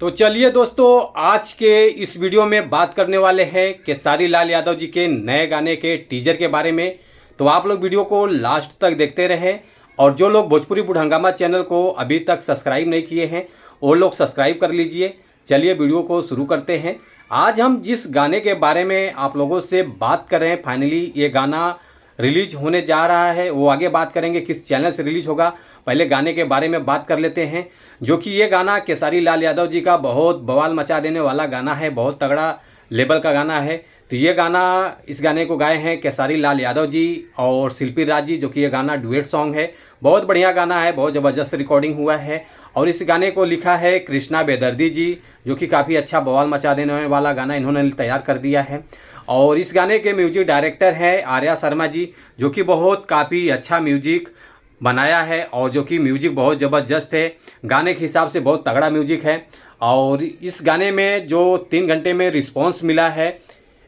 तो चलिए दोस्तों, आज के इस वीडियो में बात करने वाले हैं खेसारी लाल यादव जी के नए गाने के टीजर के बारे में। तो आप लोग वीडियो को लास्ट तक देखते रहें और जो लोग भोजपुरी बुढ़हंगामा चैनल को अभी तक सब्सक्राइब नहीं किए हैं वो लोग सब्सक्राइब कर लीजिए। चलिए वीडियो को शुरू करते हैं। आज हम जिस गाने के बारे में आप लोगों से बात कर रहे हैं, फाइनली ये गाना रिलीज होने जा रहा है, वो आगे बात करेंगे किस चैनल से रिलीज होगा। पहले गाने के बारे में बात कर लेते हैं, जो कि ये गाना खेसारी लाल यादव जी का बहुत बवाल मचा देने वाला गाना है, बहुत तगड़ा लेवल का गाना है। तो ये गाना, इस गाने को गाए हैं खेसारी लाल यादव जी और शिल्पी राज जी, जो कि ये गाना डुएट सॉन्ग है। बहुत बढ़िया गाना है, बहुत ज़बरदस्त रिकॉर्डिंग हुआ है। और इस गाने को लिखा है कृष्णा बेदर्दी जी, जो कि काफ़ी अच्छा बवाल मचा देने वाला गाना इन्होंने तैयार कर दिया है। और इस गाने के म्यूजिक डायरेक्टर हैं आर्या शर्मा जी, जो कि बहुत काफ़ी अच्छा म्यूजिक बनाया है और जो कि म्यूजिक बहुत ज़बरदस्त है। गाने के हिसाब से बहुत तगड़ा म्यूजिक है। और इस गाने में जो 3 घंटे में रिस्पॉन्स मिला है,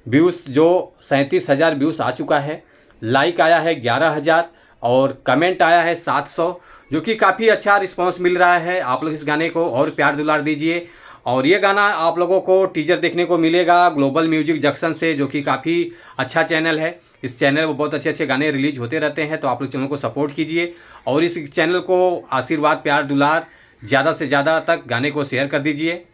व्यूज़ जो 37,000 व्यूज़ आ चुका है, लाइक आया है 11,000 और कमेंट आया है 700, जो कि काफ़ी अच्छा रिस्पॉन्स मिल रहा है। आप लोग इस गाने को और प्यार दुलार दीजिए। और ये गाना आप लोगों को टीजर देखने को मिलेगा ग्लोबल म्यूजिक जंक्शन से, जो कि काफ़ी अच्छा चैनल है। इस चैनल में बहुत अच्छे अच्छे गाने रिलीज होते रहते हैं, तो आप लोग चैनल को सपोर्ट कीजिए और इस चैनल को आशीर्वाद प्यार दुलार ज़्यादा से ज़्यादा तक गाने को शेयर कर दीजिए।